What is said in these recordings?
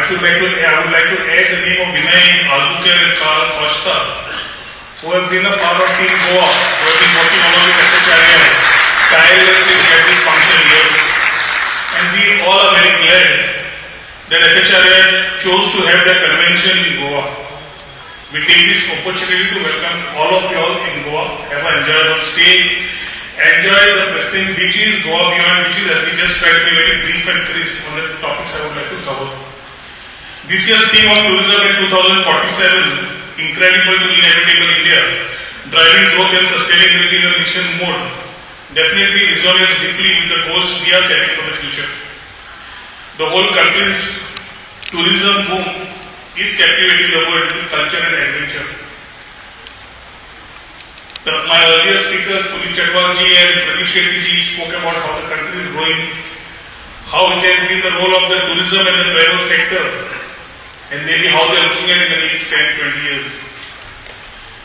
I would like to add the name of Vinay Albuquerque and Carl Costa, who have been a part of Team Goa, who have been working along with FHRAI tirelessly to get this function here. And we all are very glad that FHRAI chose to have their convention in Goa. We take this opportunity to welcome all of you all in Goa. Have an enjoyable stay. Enjoy the pristine beaches, Goa beyond beaches, as we just try to be very brief and crisp on the topics I would like to cover. This year's theme of tourism in 2047, incredible to inevitable India, driving growth and sustainability in a mission mode, definitely resonates deeply with the goals we are setting for the future. The whole country's tourism boom is captivating the world with culture and adventure. My earlier speakers, Puneet Chadwalji and Prudent spoke about how the country is growing, how it has been the role of the tourism and the travel sector, and maybe how they are looking at in the next 10-20 years.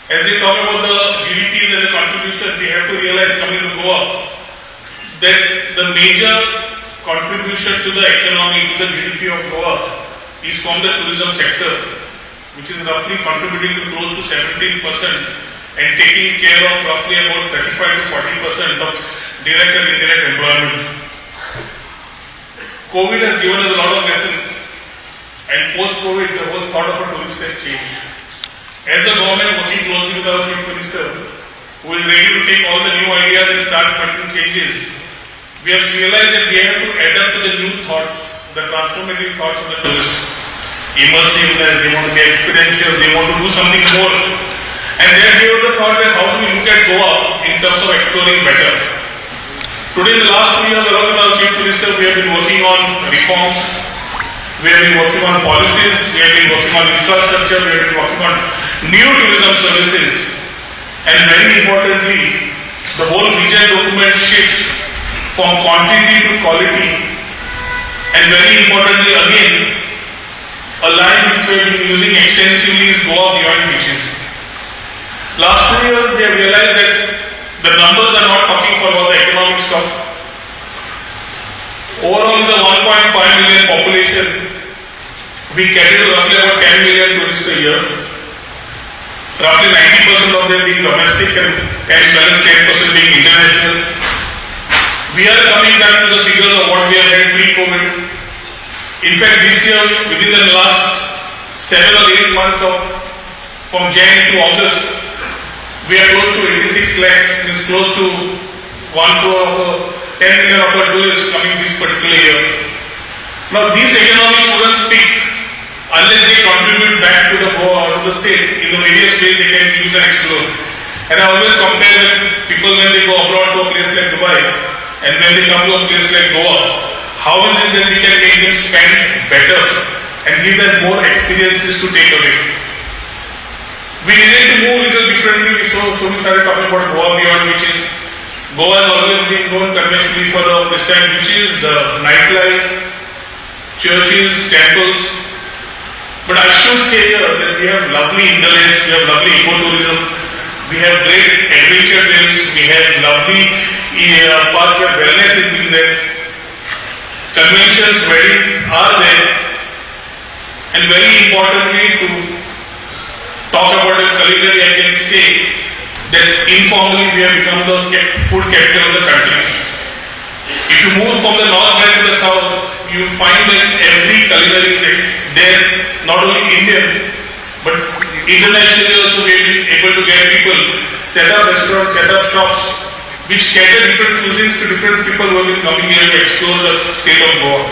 As we talk about the GDPs and the contribution, we have to realize coming to Goa that the major contribution to the economy, to the GDP of Goa, is from the tourism sector, which is roughly contributing to close to 17% and taking care of roughly about 35 to 40% of direct and indirect employment. COVID has given us a lot of lessons, and post-COVID the whole thought of a tourist has changed. As a government working closely with our Chief Minister, who is ready to take all the new ideas and start making changes, we have realized that we have to adapt to the new thoughts, the transformative thoughts of the tourist. Immersiveness, they want to be experiential, they want to do something more. And then gave us the thought that how do we look at Goa in terms of exploring better. Today, in the last 2 years, along with our Chief Minister, we have been working on reforms, we have been working on policies, we have been working on infrastructure, we have been working on new tourism services, and very importantly, the whole vision document shifts from quantity to quality, and very importantly again, a line which we have been using extensively is Goa beyond beaches. Last 2 years, we have realized that the numbers are not talking for what the economic stock. Overall, in the 1.5 million population, we cater to roughly about 10 million tourists a year. Roughly 90% of them being domestic and 10% being international. We are coming back to the figures of what we have had pre-COVID. In fact, this year, within the last 7 or 8 months from January to August, we are close to 86 lakhs, means close to 1 crore of 10 million of our tourists coming this particular year. Now these economics wouldn't speak unless they contribute back to the Goa or to the state in the various ways they can use and explore. And I always compare with people when they go abroad to a place like Dubai and when they come to a place like Goa, how is it that we can make them spend better and give them more experiences to take away. We needed to move a little differently, so we started talking about Goa beyond beaches. Goa has always been known conventionally for the pristine beaches, the nightlife, churches, temples. But I should say here that we have lovely hinterlands, we have lovely ecotourism, we have great adventure trails, we have lovely parts where wellness is being there. Conventions, weddings are there. And very importantly, to talk about the culinary, I can say that informally we have become the food capital of the country. If you move from the north to the south, you find that every culinary is there, not only Indian, but internationally also we have been able to get people set up restaurants, set up shops, which cater different cuisines to different people who have been coming here to explore the state of Goa.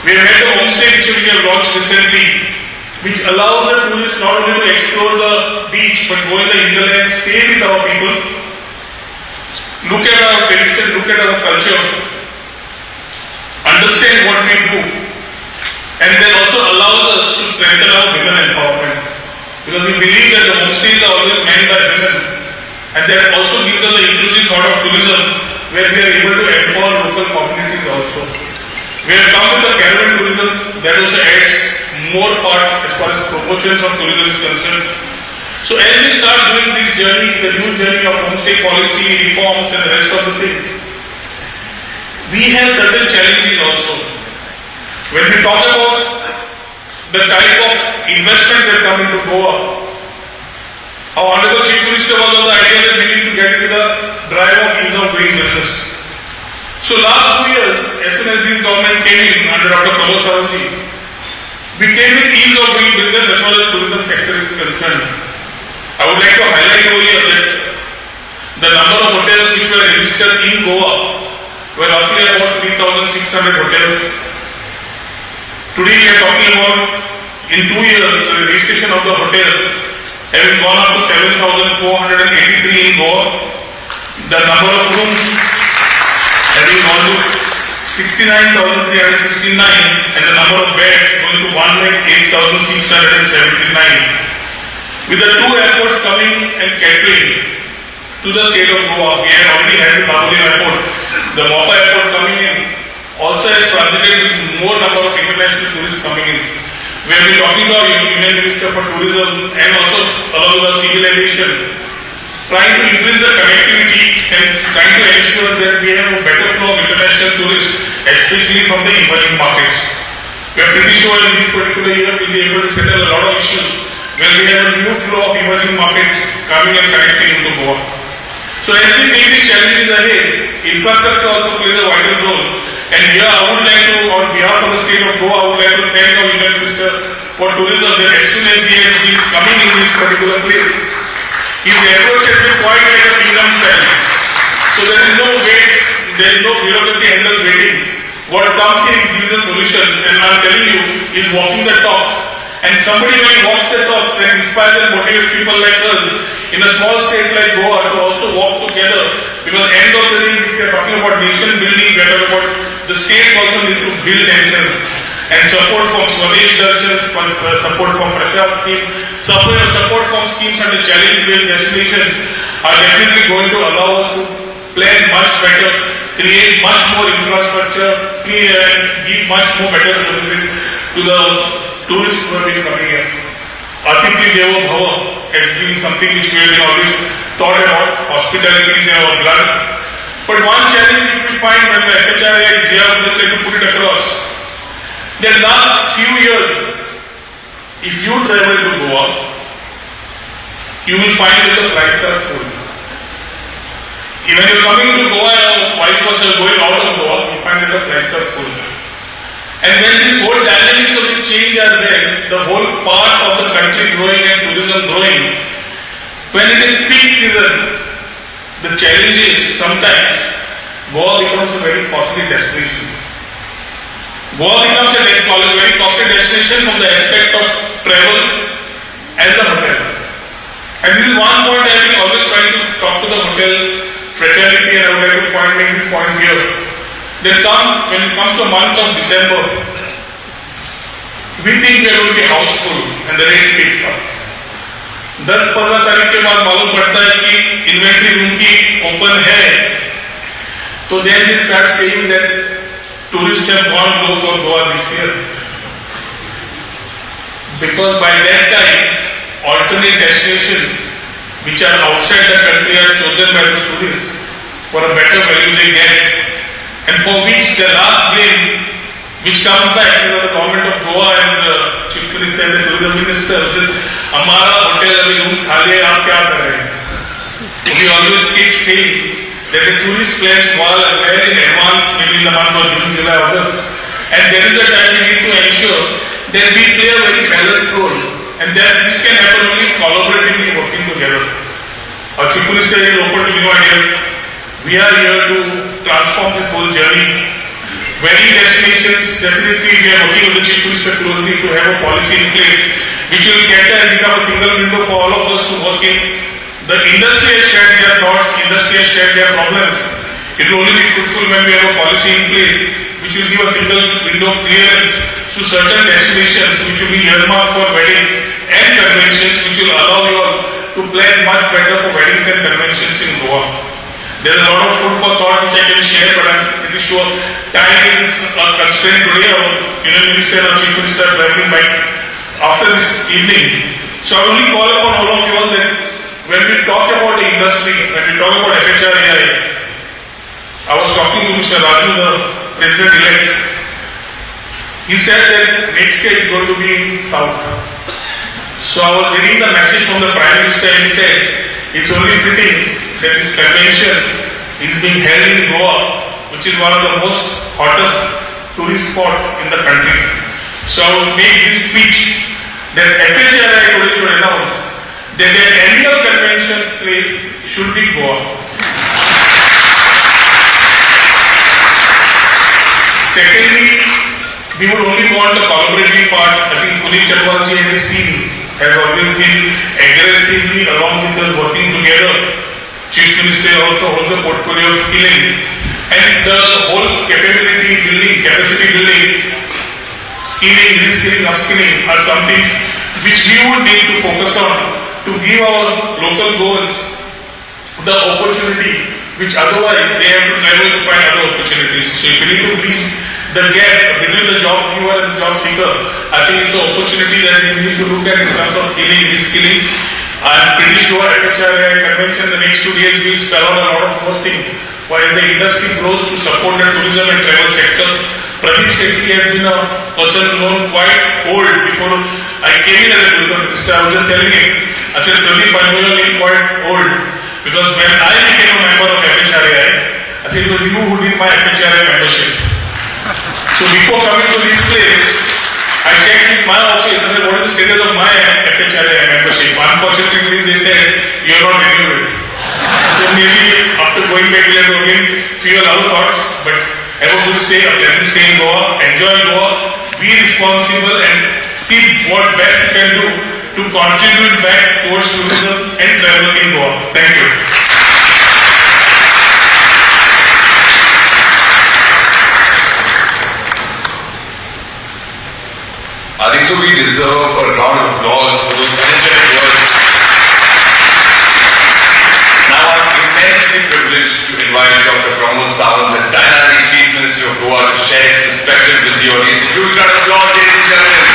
We have had the homestay which we have launched recently, which allows the tourists not only to explore the beach but go in the hinterland, stay with our people, look at our tradition, look at our culture, understand what we do, and then also allows us to strengthen our women empowerment. Because we believe that the homestays are always manned by women, and that also gives us the inclusive thought of tourism where we are able to empower local communities also. We have come with the caravan tourism that also adds more part as far as promotions of tourism is concerned. So as we start doing this journey, the new journey of homestay policy, reforms and the rest of the things, we have certain challenges also. When we talk about the type of investments that come into Goa. Our Honorable Chief Minister was of the idea that we need to get into the drive of ease of doing business. So last 2 years, as soon as this government came in under Dr. Pramod Saranji, we came with ease of doing business as far as the tourism sector is concerned. I would like to highlight over here that the number of hotels which were registered in Goa were roughly about 3,600 hotels. Today we are talking about, in 2 years, the registration of the hotels having gone up to 7,483 in Goa. The number of rooms having gone to 69,369 and the number of beds going to 1,08,679. With the 2 airports coming and catering to the state of Goa, we have already had the Baboli airport, the Mopa airport coming in, also has transited with more number of international tourists coming in. We have been talking to our Union Minister for Tourism and also along with our civil aviation, trying to increase the connectivity and trying to ensure that we have a better flow of international tourists, especially from the emerging markets. We are pretty sure in this particular year we will be able to settle a lot of issues when we have a new flow of emerging markets coming and connecting into Goa. So as we take these challenges ahead, infrastructure also plays a vital role. And here I would like to, on behalf of the state of Goa, I would like to thank our Union Minister for Tourism that as soon as he has been coming in this particular place, his efforts have been quite like a kingdom style. So there is no wait, there is no bureaucracy handles waiting. What comes in gives a solution, and I am telling you, he is walking the talk. And somebody when he walks the talks that inspires and motivates people like us in a small state like Goa to also walk together, because at the end of the day, if we are talking about nation building, we are talking about the states also need to build themselves. And support from Swadesh Darshan, support from Prashad scheme, support from schemes under challenge-based destinations are definitely going to allow us to plan much better, create much more infrastructure, and give much more better services to the tourists who have been coming here. Atiti Devo Bhava has been something which we have always thought about. Hospitality is in our blood. But one challenge which we find when the FHRAI is here, I would just like to put it across. The last few years, if you travel to Goa, you will find that the flights are full. Even if you are coming to Goa or vice versa, going out of Goa, you find that the flights are full. And when this whole dynamics of this change are there, the whole part of the country growing and tourism growing, when it is peak season, the challenge is sometimes Goa becomes a very costly destination. Goa becomes a very costly destination from the aspect of travel and the hotel. And this is one point I have been always trying to talk to the hotel fraternity, and I would like to make this point here. When it comes to the month of December, we think we are going to be houseful and the rates picked up. 10-15 तारीख के बाद मालूम पड़ता है कि inventory room की open है, तो then they start saying that tourists have gone low for Goa this year. Because by that time, alternate destinations which are outside the country are chosen by the tourists for a better value they get. And for which the last blame which comes back, the government of Goa and the Chief Minister and the Tourism Minister says, "Hamara hotel abhi rooms khali hai, aap kya kar rahe hain?" We always keep saying that the tourist plans well in advance, maybe in the month of June, July, August, and that is the time we need to ensure that we play a very balanced role, and that this can happen only collaboratively working together. Our Chief Minister is open to new ideas. We are here to transform this whole journey. Wedding destinations, definitely we are working with the Chief Minister closely to have a policy in place which will get and become a single window for all of us to work in. The industry has shared their thoughts, industry has shared their problems. It will only be fruitful when we have a policy in place which will give a single window clearance to certain destinations which will be earmarked for weddings and conventions, which will allow you all to plan much better for weddings and conventions in Goa. There is a lot of food for thought which I can share, but I am pretty sure time is a constraint today. Our Union Minister and our Chief Minister are traveling back after this evening. So I only call upon all of you all that when we talk about the industry, when we talk about FHRAI, I was talking to Mr. Raju, the President-elect. He said that next year is going to be in South. So I was reading the message from the Prime Minister and he said, it's only fitting that this convention is being held in Goa, which is one of the most hottest tourist spots in the country. So I would make this speech that FHRAI today should announce that their annual convention's place should be Goa. Secondly, we would only want the collaborative part. I think Puneet Chatwalji and his team has always been aggressively along with us working together. Chief Minister also holds a portfolio of skilling and the whole capability building, capacity building, skilling, reskilling, upskilling are some things which we would need to focus on to give our local goals the opportunity which otherwise they have to travel to find other opportunities. So if we need to bridge the gap between the job giver and the job seeker, I think it's an opportunity that we need to look at in terms of skilling, reskilling. I'm pretty sure FHRAI convention in the next 2 days will spell out a lot of more things while the industry grows to support the tourism and travel sector. Pradeep Shetty has been a person known quite old. Before I came in as a tourism minister, I was just telling him, I said, Pradeep, I know your name quite old because when I became a member of FHRAI, I said, it was you who did my FHRAI membership. So before coming to this place, I checked with my office and said, what is the status of my FHRAI membership? Unfortunately, they said, you are not renewed. So maybe after going back, we have to again fuel our thoughts, but have a good stay, a pleasant stay in Goa, enjoy Goa, be responsible and see what best you can do to contribute back towards tourism and travel in Goa. Thank you. I think so we deserve a round of applause for those energetic words. Now I'm immensely privileged to invite Dr. Pramod Sawant, the dynamic Chief Minister of Goa, to share his perspective with the audience. Huge round of applause, ladies and gentlemen.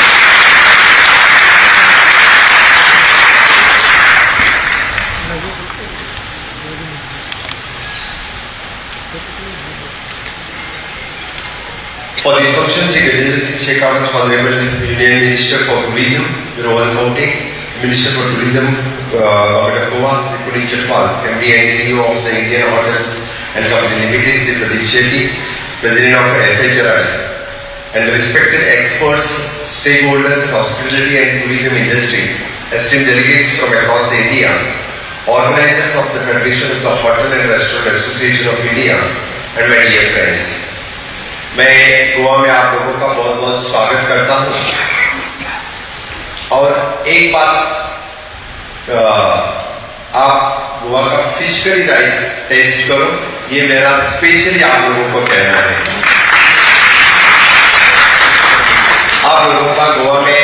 For this function, Sri Gajendra Singh Shekhawat, Honorable Union Minister for Tourism, Rohan Kaunte, Minister for Tourism, Government of Goa, Sri Puneet Chatwal, MD and CEO of the Indian Hotels and Company Limited, Sri Pradeep Shetty, President of FHRAI, and respected experts, stakeholders in hospitality and tourism industry, esteemed delegates from across India, organizers of the Federation of the Hotel and Restaurant Association of India, and my dear friends. मैं गोवा में आप लोगों का बहुत बहुत स्वागत करता हूं और एक बात आप गोवा का फिश करी राइस टेस्ट करो, ये मेरा स्पेशली आप लोगों को कहना है। आप लोगों का गोवा में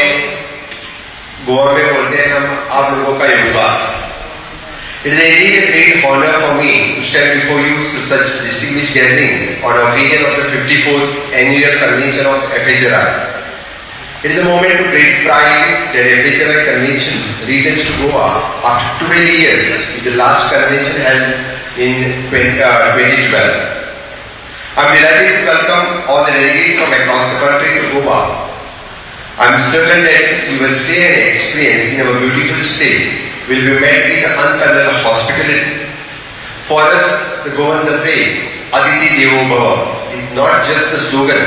बोलते हैं हम आप लोगों का yoga. It is indeed a great honor for me to stand before you such distinguished gathering on occasion of the 54th annual convention of FHRAI. It is a moment of great pride that FHRAI convention returns to Goa after 20 years, with the last convention held in 2012. I am delighted to welcome all the delegates from across the country to Goa. I am certain that you will stay and experience in our beautiful state will be met with unparalleled hospitality. For us, the Goan the phrase Aditi Devo Bhava is not just a slogan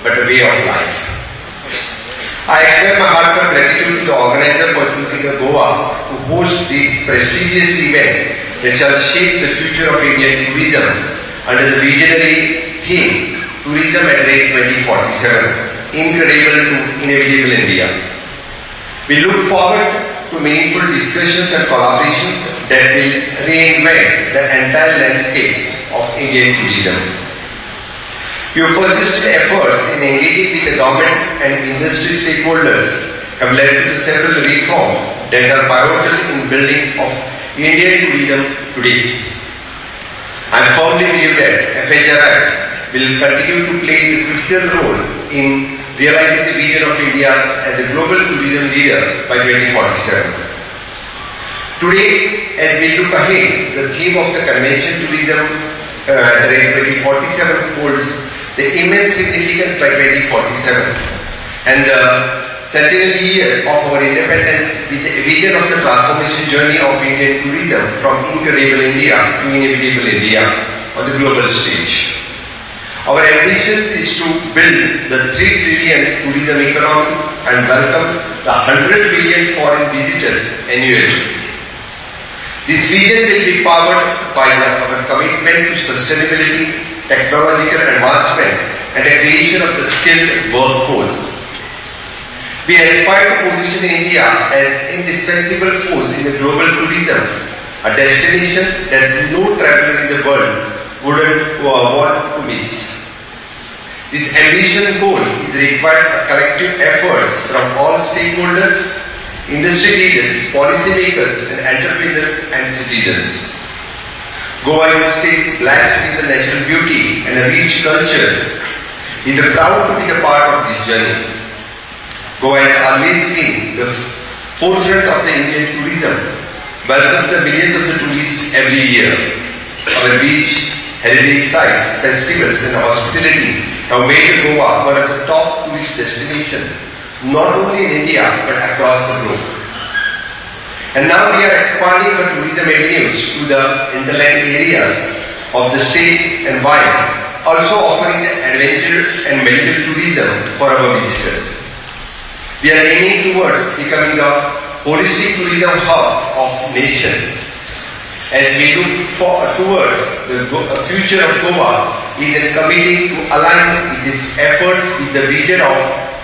but a way of life. I extend my heartfelt gratitude to the organizer for choosing Goa to host this prestigious event that shall shape the future of Indian tourism under the visionary theme Tourism at Rate 2047, Incredible to Inevitable India. We look forward to meaningful discussions and collaborations that will reinvent the entire landscape of Indian tourism. Your persistent efforts in engaging with the government and industry stakeholders have led to several reforms that are pivotal in building of Indian tourism today. I firmly believe that FHRAI will continue to play a crucial role in realizing the vision of India as a global tourism leader by 2047. Today, as we look ahead, the theme of the convention Tourism at the rate 2047 holds the immense significance by 2047. and the centenary year of our independence with the vision of the transformation journey of Indian tourism from incredible India to inevitable India on the global stage. Our ambition is to build the 3 trillion tourism economy and welcome the 100 billion foreign visitors annually. This vision will be powered by our commitment to sustainability, technological advancement, and the creation of the skilled workforce. We aspire to position India as indispensable force in the global tourism, a destination that no traveler in the world wouldn't want to miss. This ambitious goal is required a collective efforts from all stakeholders, industry leaders, policymakers, and entrepreneurs and citizens. Goa is a state blessed with a natural beauty and a rich culture. We are proud to be a part of this journey. Goa has always been the forefront of the Indian tourism, welcomes the millions of the tourists every year. Our beach, heritage sites, festivals, and hospitality have made Goa one of the top tourist destinations, not only in India but across the globe. And now we are expanding the tourism avenues to the hinterland areas of the state and wide, also offering the adventure and medical tourism for our visitors. We are aiming towards becoming the holistic tourism hub of the nation. As we look towards the future of Goa, it is committing to align with its efforts with the vision of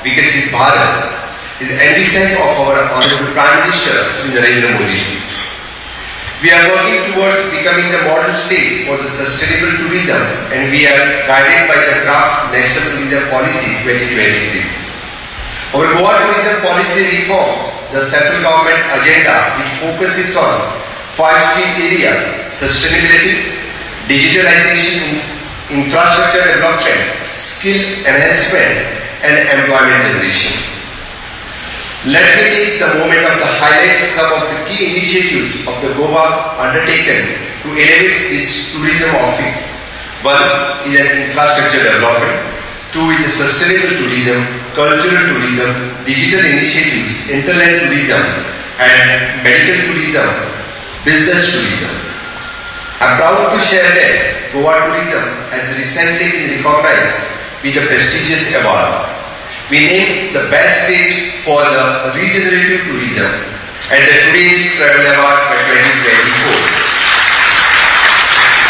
Vikasit Bharat, is ambition of our Honorable Prime Minister, Sri Narendra Modi. We are working towards becoming the model state for the sustainable tourism, and we are guided by the draft National Tourism Policy 2023. Our Goa tourism policy reforms the central government agenda, which focuses on 5 key areas: sustainability, digitalization, infrastructure development, skill enhancement, and employment generation. Let me take the moment to highlight some of the key initiatives of the Goa undertaken to elevate this tourism offering. 1 is an infrastructure development. 2 is the sustainable tourism, cultural tourism, digital initiatives, interland tourism, and medical tourism, business tourism. I am proud to share that Goa tourism has recently been recognized with a prestigious award. We named the best state for the regenerative tourism at the Today's Travel Award by 2024,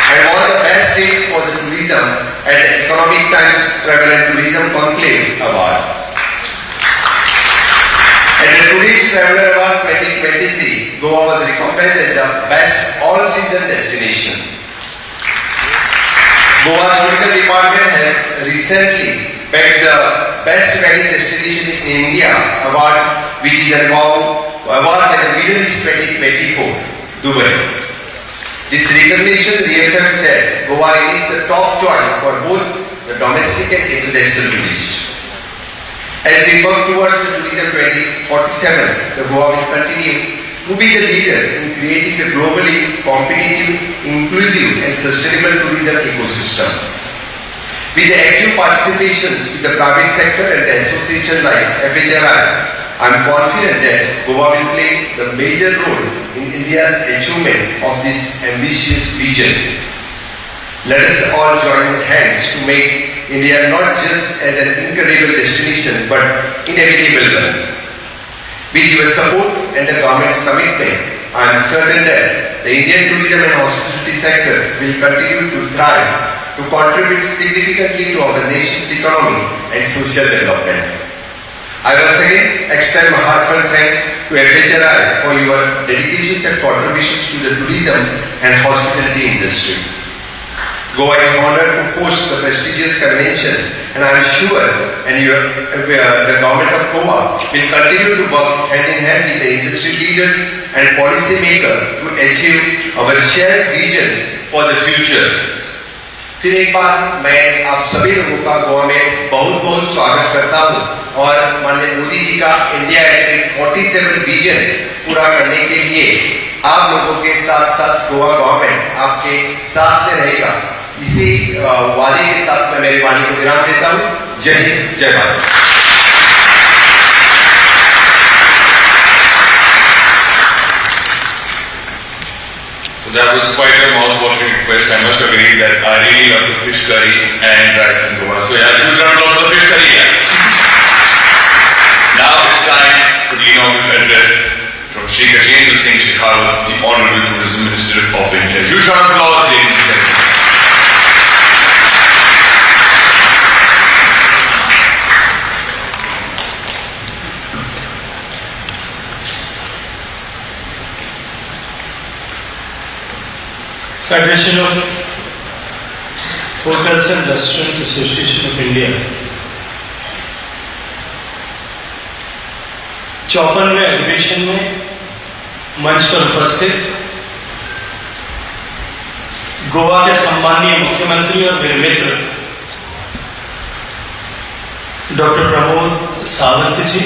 and won the best state for the tourism at the Economic Times Travel and Tourism Conclave Award. At the Today's Travel Award 2023, Goa was recognized as the best all-season destination. Goa's tourism department has recently bagged the Best Wedding Destination in India award, which is an award by the Middle East 2024, Dubai. This recognition reaffirms that Goa is the top choice for both the domestic and international tourists. As we work towards the Tourism 2047, the Goa will continue to be the leader in creating the globally competitive, inclusive, and sustainable tourism ecosystem. With the active participations with the private sector and associations like FHRAI, I am confident that Goa will play the major role in India's achievement of this ambitious vision. Let us all join hands to make India not just as an incredible destination but inevitable one. With your support and the government's commitment, I am certain that the Indian tourism and hospitality sector will continue to thrive, to contribute significantly to our nation's economy and social development. I once again extend my heartfelt thanks to FHRAI for your dedications and contributions to the tourism and hospitality industry. Goa is honored to host the prestigious convention, and I am sure the government of Goa will continue to work hand in hand with the industry leaders and policymakers to achieve our shared vision for the future. फिर एक बार मैं आप सभी लोगों का गोवा में बहुत बहुत स्वागत करता हूं और माननीय मोदी जी का इंडिया एट 47 विजन पूरा करने के लिए आप लोगों के साथ साथ गोवा गवर्नमेंट आपके साथ में रहेगा, इसी वादे के साथ मैं मेरी वाणी को विराम देता हूं। जय हिंद, जय Bharat. was quite a mouth-watering request. I must agree that I really love the fish curry and rice in Goa. So yeah, huge round of applause for the fish curry. Yeah. Now it's time for the inaugural address from Shri Gajendra Singh Shekhawat, the Honorable Tourism Minister of India. Huge round of applause, ladies and gentlemen. Federation of Hotels and Restaurant Association of India 54वें अधिवेशन में मंच पर उपस्थित गोवा के सम्माननीय मुख्यमंत्री और मेरे मित्र डॉक्टर प्रमोद सावंत जी,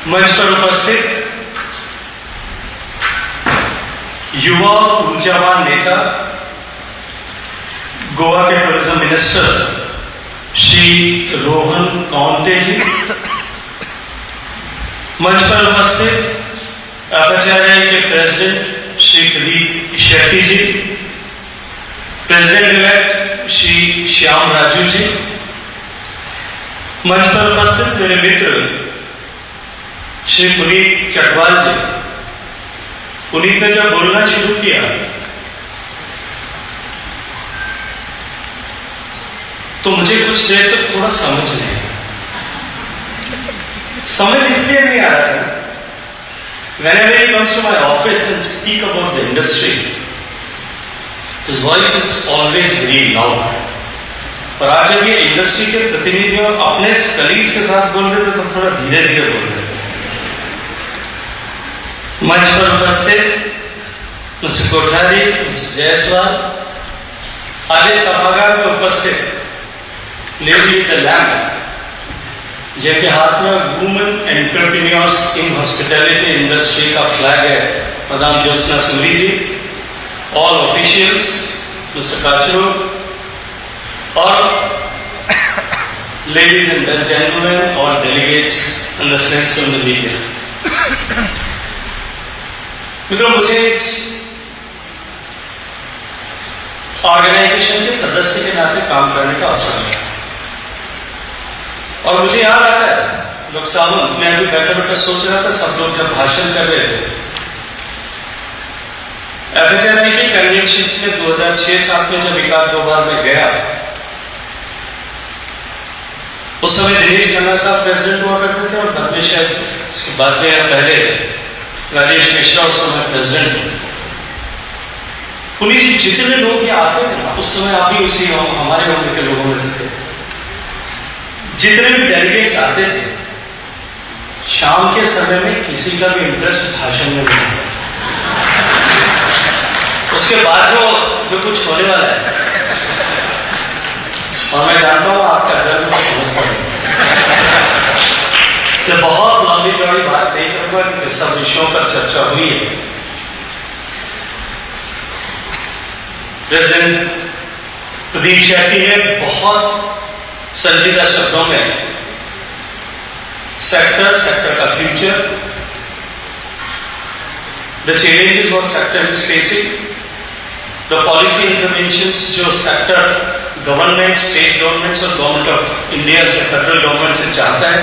मंच पर उपस्थित युवा और ऊर्जावान नेता गोवा के टूरिज्म मिनिस्टर श्री रोहन कौंटे जी, मंच पर उपस्थित FHRAI के प्रेसिडेंट श्री प्रदीप शेट्टी जी, प्रेसिडेंट इलेक्ट श्री श्याम राजू जी, मंच पर उपस्थित मेरे मित्र श्री पुनीत चटवाल जी। पुनीत ने जब बोलना शुरू किया तो मुझे कुछ देर तक थोड़ा समझ नहीं आया। समझ इसलिए नहीं आ रहा था, whenever he comes to my office and speak about the industry, his voice is always very loud. और आज जब ये इंडस्ट्री के प्रतिनिधि अपने कलीग्स के साथ बोल रहे थे तो थोड़ा धीरे धीरे बोल रहे थे। मंच पर उपस्थित मिस्टर कोठारी, मिस्टर जायसवाल, आगे सभागार में उपस्थित लेडी विद द लैम्प, जिनके हाथ में women entrepreneurs in hospitality industry का फ्लैग है, मदाम ज्योत्सना सूरी जी, ऑल ऑफिशियल्स, मिस्टर काचरू और ladies and gentleman, all delegates and the friends from the media. मित्रों, मुझे इस ऑर्गेनाइजेशन के सदस्य के नाते काम करने का अवसर मिला और मुझे याद आता है डॉक्टर सावंत, मैं अभी बैठा बैठा सोच रहा था, सब लोग जब भाषण कर रहे थे FHRAI के कन्वेंशंस में 2006-07 में जब एक आध दो बार मैं गया, उस समय दिनेश खन्ना साहब प्रेसिडेंट हुआ करते थे और बाद में शायद इसके बाद में या पहले राजेश मिश्रा उस समय प्रेसिडेंट। पुलिस जितने लोग यहाँ आते थे ना, उस समय आप भी उसी हमारे उम्र के लोगों में से थे, जितने भी डेलीगेट्स आते थे शाम के समय में किसी का भी इंटरेस्ट भाषण में नहीं था। उसके बाद जो कुछ होने वाला है, और मैं जानता हूं आपका दर्द को समझता हूं, इसलिए बहुत लंबी चौड़ी बात नहीं करूंगा क्योंकि सब विषयों पर चर्चा हुई है। प्रेसिडेंट प्रदीप शेट्टी ने बहुत संजीदा शब्दों में सेक्टर का future, the challenges what sector is facing, the policy interventions जो सेक्टर गवर्नमेंट, स्टेट गवर्नमेंट्स और गवर्नमेंट ऑफ इंडिया से, फेडरल गवर्नमेंट से चाहता है,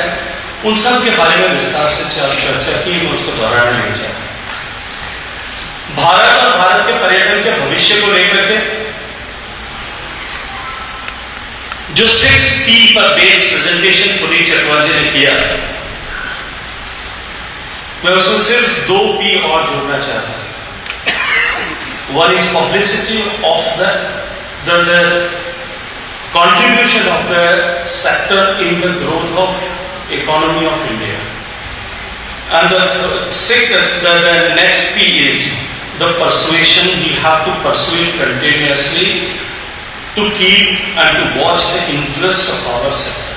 उन सब के बारे में विस्तार से चर्चा की। मैं उसको दोहराना नहीं चाहता। भारत और भारत के पर्यटन के भविष्य को लेकर के जो 6P पर बेस्ड प्रेजेंटेशन पुनीत चटवाल जी ने किया, मैं उसमें सिर्फ 2P और जोड़ना चाहता हूं। One is publicity of the contribution of the sector in the growth of economy of India, and the next P is the persuasion. We have to pursue it continuously to keep and to watch the interest of our sector.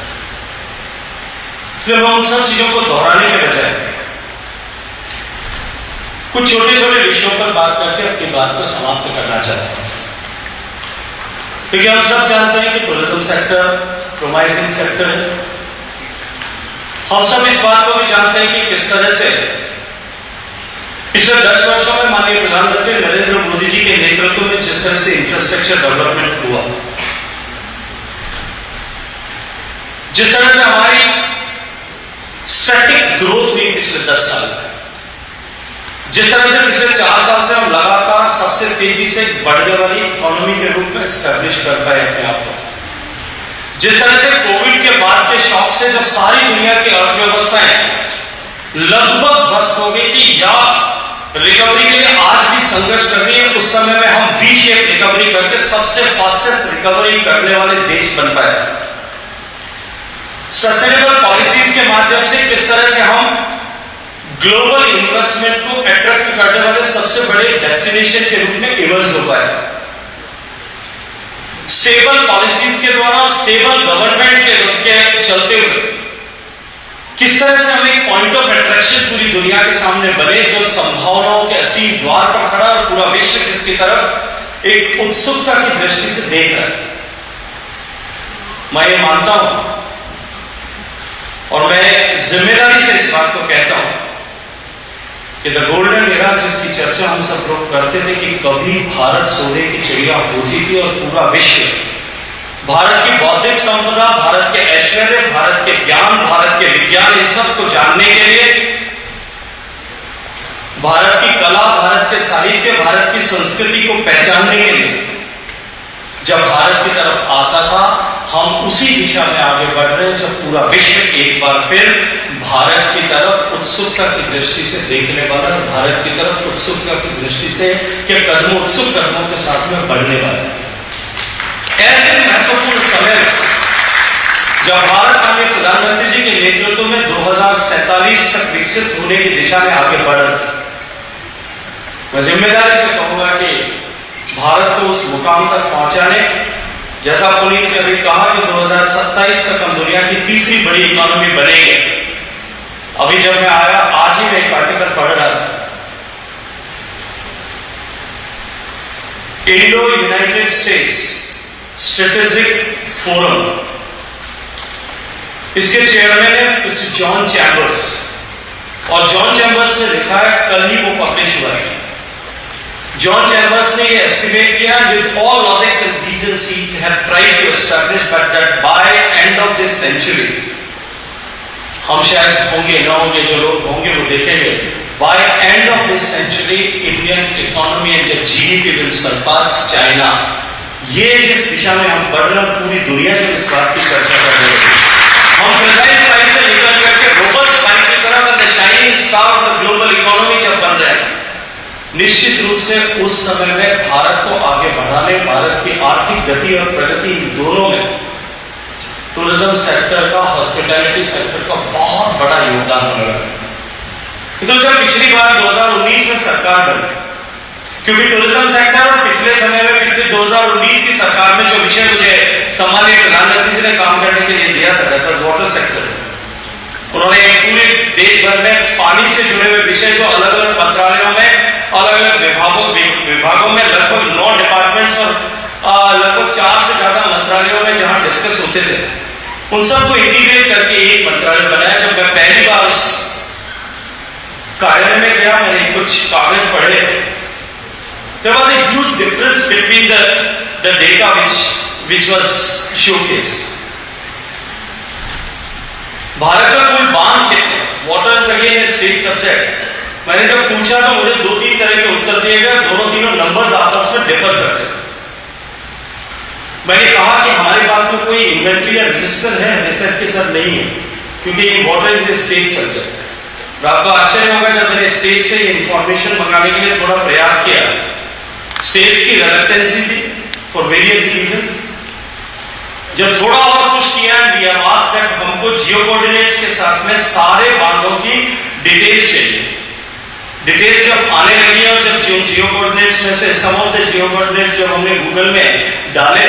इसलिए मैं उन सब चीजों को दोहराने के बजाय कुछ छोटे छोटे विषयों पर बात करके अपनी बात को समाप्त करना चाहता हूं। क्योंकि हम सब जानते हैं कि टूरिज्म सेक्टर प्रोमाइजिंग सेक्टर है। हम सब इस बात को भी जानते हैं कि किस तरह से पिछले 10 वर्षों में माननीय प्रधानमंत्री नरेंद्र मोदी जी के नेतृत्व में जिस तरह से इंफ्रास्ट्रक्चर डेवलपमेंट हुआ, जिस तरह से हमारी स्टैटिक ग्रोथ हुई पिछले 10 साल में, जिस तरह से पिछले 4 साल से हम लगातार सबसे तेजी से बढ़ने वाली इकोनॉमी के रूप में एस्टैब्लिश कर पाए अपने आप को, जिस तरह से कोविड के बाद के शॉक से जब सारी दुनिया की अर्थव्यवस्थाएं लगभग ध्वस्त हो गई थी या रिकवरी के लिए आज भी संघर्ष कर रही है, उस समय में हम वी शेप रिकवरी करके सबसे फास्टेस्ट रिकवरी करने वाले देश बन पाए। सस्टेनेबल पॉलिसीज के माध्यम से किस तरह से हम ग्लोबल इन्वेस्टमेंट को अट्रैक्ट करने वाले सबसे बड़े डेस्टिनेशन के रूप में इमर्ज हो पाए। स्टेबल पॉलिसीज के द्वारा और स्टेबल गवर्नमेंट के चलते हुए किस तरह से हम एक पॉइंट ऑफ अट्रैक्शन पूरी दुनिया के सामने बने, जो संभावनाओं के असीम द्वार पर खड़ा और पूरा विश्व जिसकी तरफ एक उत्सुकता की दृष्टि से देख रहा है। मैं ये मानता हूं और मैं जिम्मेदारी से इस बात को कहता हूं कि द गोल्डन एरा जिसकी चर्चा हम सब लोग करते थे कि कभी भारत सोने की चिड़िया होती थी और पूरा विश्व भारत की बौद्धिक संपदा, भारत के ऐश्वर्य, भारत के ज्ञान, भारत के विज्ञान, इन सब को जानने के लिए, भारत की कला, भारत के साहित्य, भारत की संस्कृति को पहचानने के लिए जब भारत की तरफ आता था, हम उसी दिशा में आगे बढ़ रहे हैं जब पूरा विश्व एक बार फिर भारत की तरफ उत्सुकता की दृष्टि से देखने वाला है, भारत की तरफ उत्सुकता की दृष्टि से के कदमों, उत्सुक कदमों के साथ में बढ़ने वाला है। ऐसे महत्वपूर्ण समय जब भारत माननीय प्रधानमंत्री जी के नेतृत्व में 2047 तक विकसित होने की दिशा में आगे बढ़ रहा है, मैं जिम्मेदारी से कहूंगा कि भारत को उस मुकाम तक पहुंचाने, जैसा पुनीत ने अभी कहा कि 2027 तक हम दुनिया की तीसरी बड़ी इकोनॉमी बनेंगे। अभी जब मैं आया, आज ही मैं एक आर्टिकल पढ़ रहा था, Indo United states strategic forum, इसके चेयरमैन है मिस्टर जॉन चैम्बर्स, और जॉन चैम्बर्स ने लिखा है, कल ही वो पब्लिश हुआ है। जॉन चैम्बर्स ने ये एस्टिमेट किया, with all logics and reasons he had tried to establish but that by end of this century, हम शायद होंगे ना होंगे, जो लोग होंगे वो देखेंगे, by end of this century Indian economy and GDP will surpass China. ये जिस दिशा में हम बढ़ रहे हैं, पूरी दुनिया जब इस बात की चर्चा कर रही है, हम फ्रेजाइल पाइप से निकल करके रोबस्ट पाइप की तरफ shining star of the global economy जब बन रहे हैं, निश्चित रूप से उस समय में भारत को आगे बढ़ाने, भारत की आर्थिक गति और प्रगति दोनों में टूरिज्म सेक्टर का, हॉस्पिटैलिटी सेक्टर का बहुत बड़ा योगदान होने लगा। तो जब पिछली बार 2019 में सरकार बनी, क्योंकि टूरिज्म सेक्टर और पिछले समय में, पिछले 2019 की सरकार में जो विषय मुझे सम्मानित प्रधानमंत्री जी ने काम करने के लिए दिया था, दैट वाज वाटर सेक्टर। उन्होंने पूरे देश भर में पानी से जुड़े हुए विषय जो अलग अलग मंत्रालयों में, अलग अलग विभागों में लगभग 9 डिपार्टमेंट्स और लगभग 4 से ज्यादा मंत्रालयों में जहां डिस्कस होते थे, उन सबको इंटीग्रेट करके एक मंत्रालय बनाया। जब मैं पहली बार उस कार्यालय में गया, मैंने कुछ कागज पढ़े, there was a huge difference between the data which was showcased. Bharat का कुल बांध कितने, water is again state subject. मैंने जब पूछा तो मुझे 2-3 तरह के उत्तर दिए गए, दोनों तीनों नंबर्स आपस में डिफर करते हैं। मैंने कहा कि हमारे पास में कोई इन्वेंट्री या रजिस्टर है, रिसर्च के साथ नहीं है, क्योंकि ये वाटर इज स्टेट सब्जेक्ट। आपको आश्चर्य होगा, जब मैंने स्टेट से इंफॉर्मेशन मंगाने के लिए थोड़ा प्रयास किया, स्टेट्स की रिलेक्टेंसी थी फॉर वेरियस रीजंस। जब थोड़ा और कुछ किया, हमको जियो कोऑर्डिनेट्स के साथ में सारे बांधों की डिटेल्स चाहिए। डिटेल्स जब आने लगी और जब जियो कोऑर्डिनेट्स में से सम ऑफ द जियो कोऑर्डिनेट्स जब हमने गूगल में डाले,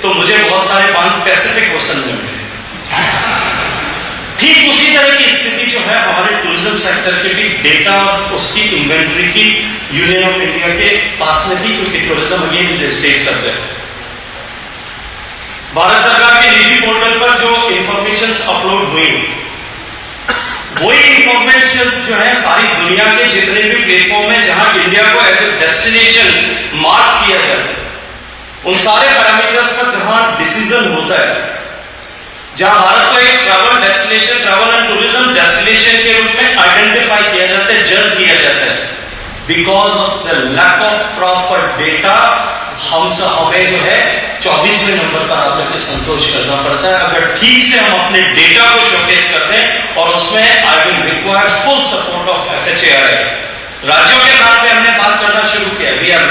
तो मुझे बहुत सारे बांध पैसिफिक ओशन में मिले। ठीक उसी तरह की स्थिति जो है हमारे टूरिज्म सेक्टर के भी डेटा और उसकी इन्वेंट्री की यूनियन ऑफ इंडिया के पास में थी, क्योंकि tourism again is state subject. Bharat सरकार के निजी पोर्टल पर जो इंफॉर्मेशन अपलोड हुई, वही इंफॉर्मेशन जो है सारी दुनिया के जितने भी प्लेटफॉर्म है जहां इंडिया को एज ए डेस्टिनेशन मार्क किया जाता है, उन सारे पैरामीटर्स पर जहां डिसीजन होता है, जहां भारत को एक travel destination, travel and tourism destination के रूप में आइडेंटिफाई किया जाता है, जज किया जाता है, because of the lack of proper data हमें जो है 24वें नंबर पर आकर के संतोष करना पड़ता है। अगर ठीक से हम अपने डेटा को शोकेस करते हैं और उसमें I will require full support of FHRAI। राज्यों के साथ में हमने बात करना शुरू किया, we are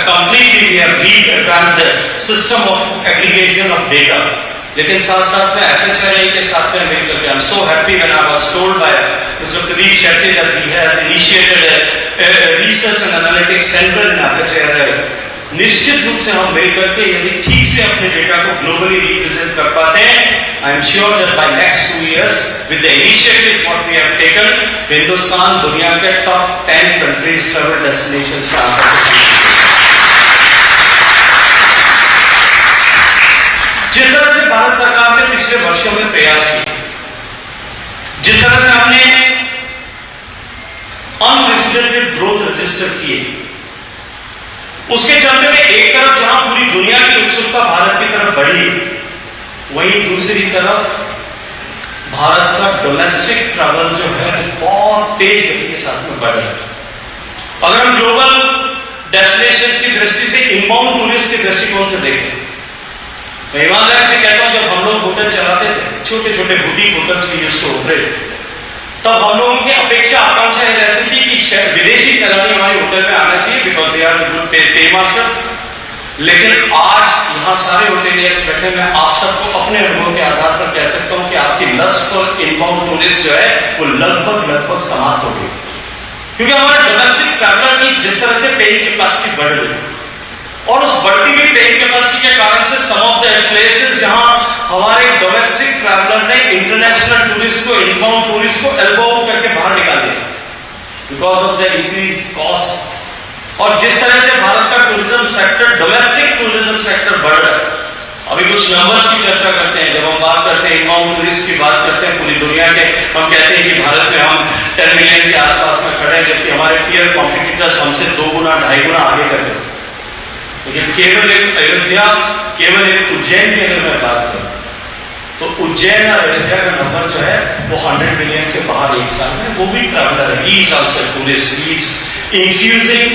completely we are revamped the system of aggregation of data, लेकिन साथ साथ में FHRAI के साथ में मिल करके I am so happy when I was told by mister Pradeep Shetty that he has initiated a research and analytics center in FHRAI। निश्चित रूप से हम मिलकर के यदि ठीक से अपने डेटा को ग्लोबली रिप्रेजेंट कर पाते हैं, I am sure that by next 2 years with the initiative what we have taken, Hindustan दुनिया के टॉप 10 कंट्रीज ट्रैवल डेस्टिनेशंस में आता है। जिस तरह से भारत सरकार ने पिछले वर्षों में प्रयास किए, जिस तरह से हमने अनप्रेसिडेंटेड ग्रोथ रजिस्टर किए, उसके चलते में एक तरफ जहां पूरी दुनिया की उत्सुकता भारत की तरफ बढ़ी, वहीं दूसरी तरफ भारत का डोमेस्टिक ट्रैवल जो है बहुत तेज गति के साथ में बढ़ रहा है। अगर हम ग्लोबल डेस्टिनेशंस की दृष्टि से इनबाउंड टूरिस्ट के दृष्टिकोण से देखें, मैं ईमानदारी से कहता हूं, जब हम लोग होटल चलाते थे, छोटे छोटे बुटीक होटल्स भी यूज्ड टू ऑपरेट, तब हम लोगों की अपेक्षा आकांक्षा यह रहती थी कि विदेशी सैलानी हमारे होटल में आना चाहिए बिकॉज दे आर गुड पे मास्टर्स। लेकिन आज यहाँ सारे होटेलियर्स बैठे, मैं आप सबको अपने अनुभव के आधार पर कह सकता हूँ कि आपकी लस्ट फॉर इनबाउंड टूरिस्ट जो है वो लगभग समाप्त हो गई, क्योंकि हमारे डोमेस्टिक ट्रैवलर की जिस तरह से पेइंग कैपेसिटी बढ़ रही, और उस बढ़ती हुई पेइंग कैपेसिटी के कारण से सम ऑफ द प्लेसेस जहां हमारे डोमेस्टिक ट्रैवलर ने इंटरनेशनल टूरिस्ट को, इनबाउंड टूरिस्ट को एल्बो करके बाहर निकाल दिया because of the increase cost. और जिस तरह से भारत का tourism sector, domestic tourism sector बढ़ रहा है, अभी कुछ नंबर्स की चर्चा करते हैं, जब हम बात करते हैं इनबाउंड टूरिस्ट की बात करते हैं पूरी दुनिया के, हम कहते हैं कि भारत में हम 10 मिलियन के आसपास में खड़े हैं, जबकि हमारे पीयर कॉम्पिटिटर्स हमसे 2 गुना 2.5 गुना आगे कर रहे हैं। लेकिन केवल एक अयोध्या, केवल एक उज्जैन की अगर मैं बात करूं, तो उज्जैन और अयोध्या का नंबर जो है वो 100 मिलियन से बाहर एक साल में, वो भी ट्रैवलर है, he is also tourist, he is infusing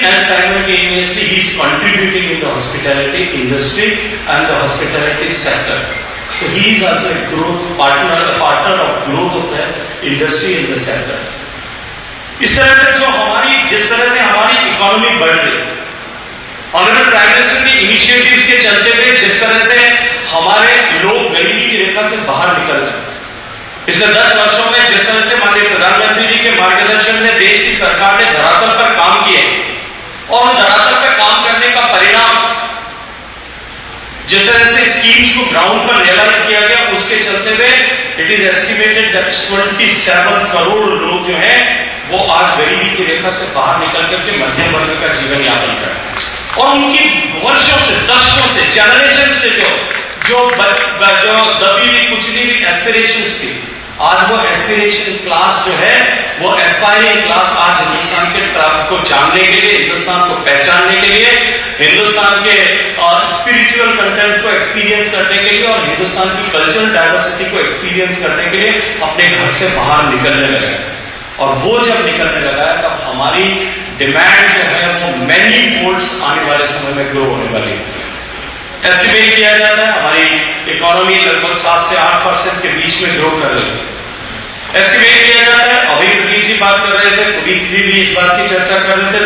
and simultaneously he is contributing in the hospitality industry and the hospitality sector. So he is also a growth partner, a partner of growth of the industry in the sector. इस तरह से जिस तरह से हमारी economy बढ़ रही, honourable prime minister के इनिशिएटिव्स के चलते हुए जिस तरह से हमारे लोग गरीबी की रेखा से बाहर निकल रहे, पिछले 10 वर्षों में जिस तरह से माननीय प्रधानमंत्री जी के मार्गदर्शन में देश की सरकार ने धरातल पर काम किए, और धरातल पर काम करने का परिणाम जिस तरह से स्कीम्स को ग्राउंड पर रियलाइज किया गया, उसके चलते हुए it is estimated that 27 crore लोग जो हैं वो आज गरीबी की रेखा से बाहर निकल करके मध्यम वर्ग का जीवन यापन कर रहे हैं। और उनकी वर्षों से, दशकों से, जनरेशन से जो दबी हुई कुचली हुई एस्पिरेशंस थी, आज वो एस्पिरेशन क्लास जो है, वो एस्पायरिंग क्लास आज हिंदुस्तान के ट्रैवल को जानने के लिए, हिंदुस्तान को पहचानने के लिए, हिंदुस्तान के स्पिरिचुअल कंटेंट को एक्सपीरियंस करने के लिए और हिंदुस्तान की कल्चरल डाइवर्सिटी को एक्सपीरियंस करने के लिए अपने घर से बाहर निकलने लगे। और वो जब निकलने लगा है तब हमारी डिमांड जो है वो मैनी फोल्ड्स आने वाले समय में ग्रो होने वाली है। एस्टिमेट किया जाता है हमारी इकोनॉमी लगभग 7 से 8% के बीच में ग्रो कर रही है। एस्टिमेट किया जाता है, अभी प्रदीप जी बात कर रहे थे, पुनीत जी भी इस बात की चर्चा कर रहे थे,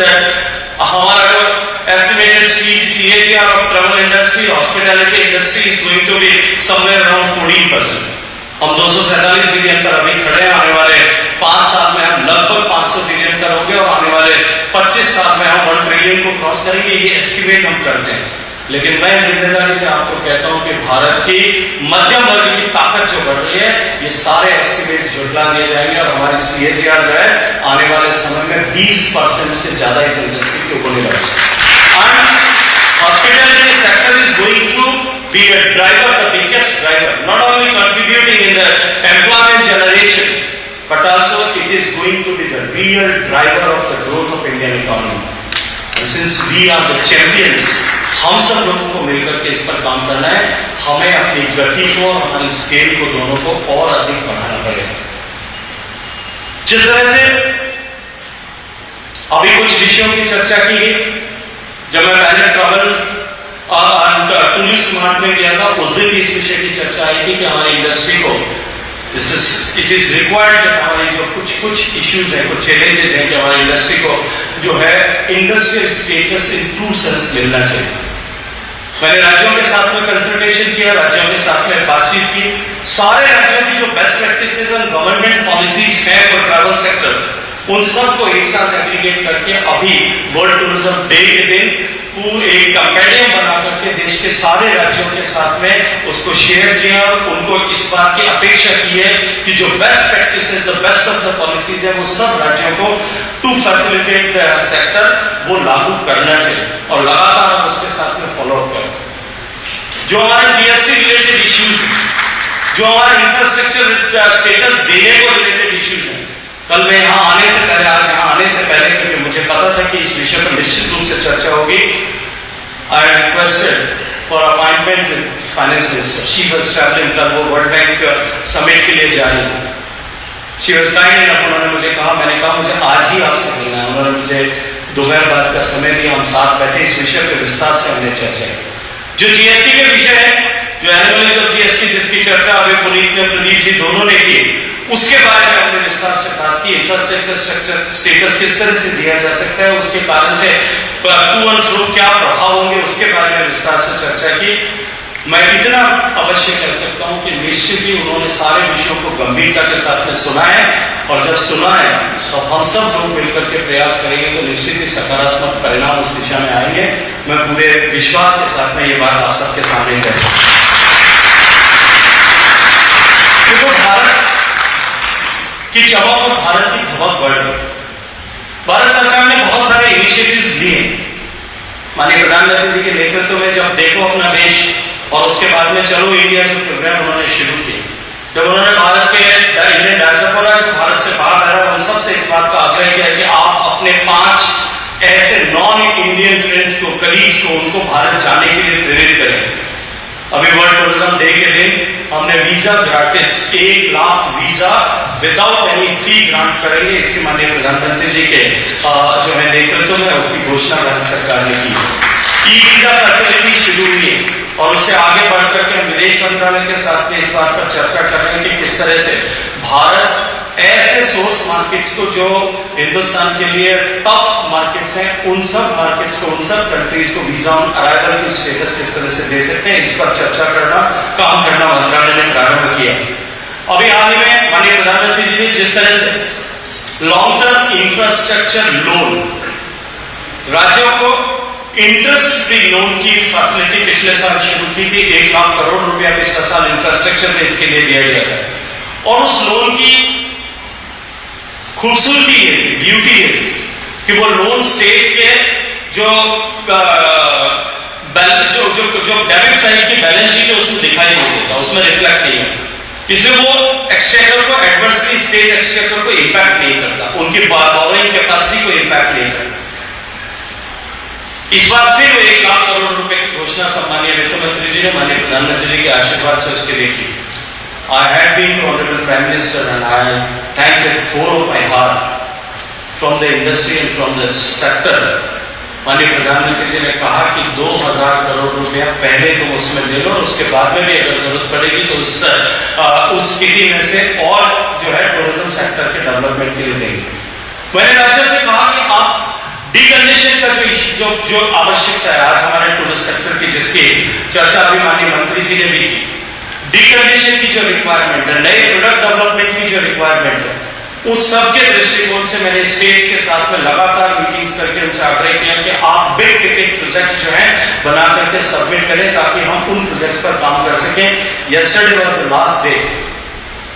हमारा जो estimated CAGR of travel industry, hospitality industry is going to be somewhere around 14%। हम 247 बिलियन पर अभी खड़े हैं, आने वाले 5 साल में हम लगभग 500 बिलियन पर होंगे और आने वाले 25 साल में हम 1 ट्रिलियन को क्रॉस करेंगे, ये एस्टिमेट हम करते हैं। लेकिन मैं जिम्मेदारी से आपको कहता हूं कि भारत की मध्यम वर्ग की ताकत जो बढ़ रही है, ये सारे एस्टिमेट जुटला दिए जाएंगे और हमारी CAGR जो है आने वाले समय में 20% से ज्यादा इस इंडस्ट्री को होने लगेगा। Hospitality sector is going through be a driver, the biggest driver, not only contributing in the employment generation, but also it is going to be the real driver of the growth of Indian economy. And since we are the champions, हम सब लोगों को मिलकर के इस पर काम करना है. हमें अपनी गति को और हमारी स्केल को दोनों को और अधिक बढ़ाना पड़ेगा. जिस तरह से अभी कुछ विषयों की चर्चा की गई, जब मैं पहले ट्रैवल टूरिस्ट मार्ट में गया था उस दिन भी इस विषय की चर्चा आई थी कि हमारी इंडस्ट्री को इट इज रिक्वायर्ड कि हमारी जो कुछ इश्यूज हैं, कुछ चैलेंजेस हैं कि हमारी इंडस्ट्री को जो है industrial status in true sense मिलना चाहिए. मैंने राज्यों के साथ में कंसल्टेशन किया, राज्यों के साथ में बातचीत की. सारे राज्यों की जो बेस्ट प्रैक्टिसेस और गवर्नमेंट पॉलिसीज हैं फॉर ट्रैवल सेक्टर, उन सबको एक साथ एग्रीगेट करके अभी वर्ल्ड टूरिज्म डे के दिन एक कंपेनियन बना करके देश के सारे राज्यों के साथ में उसको शेयर किया और उनको इस बात की अपेक्षा की है कि जो best practices, the best of the policies है, वो सब राज्यों को टू फैसिलिटेट द सेक्टर वो लागू करना चाहिए और लगातार हम उसके साथ में फॉलो अप करें. जो हमारे जीएसटी रिलेटेड इश्यूज हैं, जो हमारे इंफ्रास्ट्रक्चर स्टेटस देने को रिलेटेड इश्यूज हैं, कल मैं यहाँ आने से पहले, आज यहाँ आने से पहले, क्योंकि मुझे पता था कि इस विषय पर निश्चित रूप से चर्चा होगी, I requested for appointment with finance minister. She was travelling, कल वो वर्ल्ड बैंक समिट के लिए जा रही है. शी वाज काइंड इनफ, उन्होंने मुझे कहा, मैंने कहा मुझे आज ही आपसे मिलना है. उन्होंने मुझे दोपहर बाद का समय दिया, हम साथ बैठे, इस विषय पर विस्तार से हमने चर्चा की. जो जीएसटी के विषय है, जो एनुअल ऑफ जीएसटी जिसकी चर्चा अभी पुनीत ने, प्रदीप जी दोनों ने की, उसके बारे में हमने विस्तार से बात की. इंफ्रास्ट्रक्चर स्टेटस किस तरह से दिया जा सकता है, उसके कारण से टू एंड फ्रो क्या प्रभाव होंगे, उसके बारे में विस्तार से चर्चा की. मैं इतना अवश्य कर सकता हूं कि निश्चित ही उन्होंने सारे विषयों को गंभीरता के साथ में सुना है और जब सुना है तो हम सब लोग मिलकर के प्रयास करेंगे तो निश्चित ही सकारात्मक परिणाम उस दिशा में आएंगे. मैं पूरे विश्वास के साथ में ये बात आप सबके सामने कह सकता हूं. भारत की चमक और भारत की धमक बढ़ गई. भारत सरकार ने बहुत सारे इनिशिएटिव्स लिए. माननीय प्रधानमंत्री जी के नेतृत्व में जब देखो अपना देश और उसके बाद में चलो इंडिया जो प्रोग्राम उन्होंने शुरू किया, जब उन्होंने भारत के इंडियन डायस्पोरा भारत से बाहर रह उन सबसे इस बात का आग्रह किया कि आप अपने 5 ऐसे नॉन इंडियन फ्रेंड्स को, कलीग्स को, उनको भारत जाने के लिए प्रेरित करें. अभी वर्ल्ड टूरिज्म डे के दिन हमने visa grants 1 lakh visa without any fee grant करेंगे. इसकी माननीय प्रधानमंत्री जी के जो है नेतृत्व में उसकी घोषणा भारत सरकार ने की. ई वीजा फैसिलिटी शुरू हुई है और उससे आगे बढ़ करके हम विदेश मंत्रालय के साथ में इस बात पर चर्चा कर रहे हैं कि किस तरह से भारत ऐसे सोर्स मार्केट्स को जो हिंदुस्तान के लिए टॉप मार्केट्स हैं, उन सब मार्केट्स को, उन सब कंट्रीज को वीजा ऑन अराइवल की स्टेटस किस तरह से दे सकते हैं, इस पर चर्चा करना, काम करना मंत्रालय ने प्रारंभ किया. अभी हाल ही में माननीय प्रधानमंत्री जी ने जिस तरह से लॉन्ग टर्म इंफ्रास्ट्रक्चर लोन, राज्यों को इंटरेस्ट फ्री लोन की फैसिलिटी पिछले साल शुरू की थी. 1 लाख करोड़ रुपया पिछले साल इंफ्रास्ट्रक्चर में इसके लिए दिया गया था. और उस लोन की खूबसूरती ये थी, ब्यूटी ये थी कि वो लोन स्टेट के जो डेबिट साइड की बैलेंस शीट है उसमें दिखाई नहीं देता, उसमें रिफ्लेक्ट नहीं होता. इसलिए वो एक्सचेकर को एडवर्सली, स्टेट एक्सचेकर को इंपैक्ट नहीं करता, उनकी बोरोइंग कैपेसिटी को इंपैक्ट नहीं करता. इस बार फिर 1 लाख करोड़ रुपए की घोषणा सम्मानीय वित्त मंत्री जी ने माननीय प्रधानमंत्री जी के आशीर्वाद से उसके लिए की. I had been to Honorable Prime Minister and I thank with whole of my heart from the industry and from the sector. माननीय प्रधानमंत्री जी ने कहा कि 2000 करोड़ रुपया पहले तुम उसमें ले लो और उसके बाद में भी अगर जरूरत पड़ेगी तो उस स्थिति में से और जो है टूरिज्म सेक्टर के डेवलपमेंट के लिए देंगे. मैंने राज्यों से कहा कि आप डीकंजेशन का जो आवश्यकता है आज हमारे टूरिस्ट सेक्टर की, जिसकी चर्चा अभी माननीय मंत्री जी ने भी की, डीकंजेशन की जो रिक्वायरमेंट है, नए प्रोडक्ट डेवलपमेंट की जो रिक्वायरमेंट है, उस सबके दृष्टिकोण से मैंने स्टेट्स के साथ में लगातार मीटिंग्स करके उनसे आग्रह किया कि आप बिग टिकट प्रोजेक्ट्स जो हैं बना करके सबमिट करें ताकि हम उन प्रोजेक्ट्स पर काम कर सकें. Yesterday was the last day.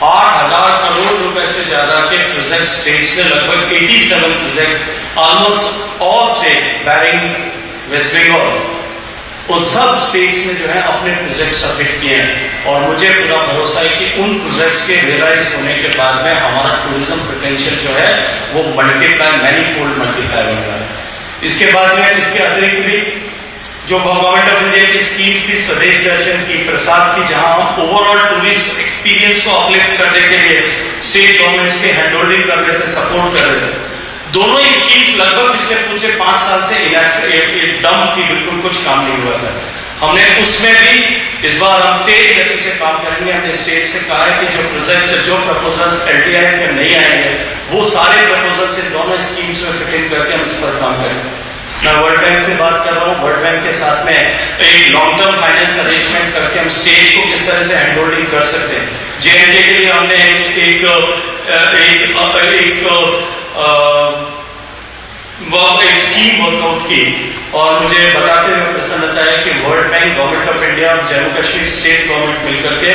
8000 crore रुपए से ज्यादा के प्रोजेक्ट स्टेट्स ने, लगभग 87 projects, almost all state barring West Bengal, वो सब स्टेट्स में जो है अपने प्रोजेक्ट सबमिट किए हैं और मुझे पूरा भरोसा है कि उन प्रोजेक्ट्स के रियलाइज होने के बाद में हमारा टूरिज्म पोटेंशियल जो है वो मल्टीप्लाई मैनीफोल्ड मल्टीप्लाई होने वाला है। इसके बाद में इसके अतिरिक्त भी जो गवर्नमेंट ऑफ इंडिया की स्कीम्स थी, स्वदेश दर्शन की, प्रसाद की, जहां हम ओवरऑल टूरिस्ट एक्सपीरियंस को अपलिफ्ट करने के लिए स्टेट गवर्नमेंट्स के हैंड होल्डिंग कर रहे थे, सपोर्ट कर रहे थे। दोनों ही स्कीम्स लगभग पिछले पूछे 5 साल से डम थी, बिल्कुल कुछ काम नहीं हुआ था। हमने उसमें भी इस बार हम तेज गति से काम करेंगे। हमने स्टेट से कहा है कि जो प्रोजेक्ट, जो प्रपोजल्स LTI में नहीं आएंगे वो सारे प्रपोजल से दोनों स्कीम्स में फिटिंग करके हम इस पर काम करेंगे। मैं वर्ल्ड बैंक से बात कर रहा हूँ, वर्ल्ड बैंक के साथ में एक लॉन्ग टर्म फाइनेंस अरेंजमेंट करके हम स्टेट को किस तरह से हैंड होल्डिंग कर सकते हैं। JNK के लिए हमने एक स्कीम वर्कआउट की और मुझे बताते हुए प्रसन्नता है कि world bank, government of India, Jammu Kashmir state government मिलकर के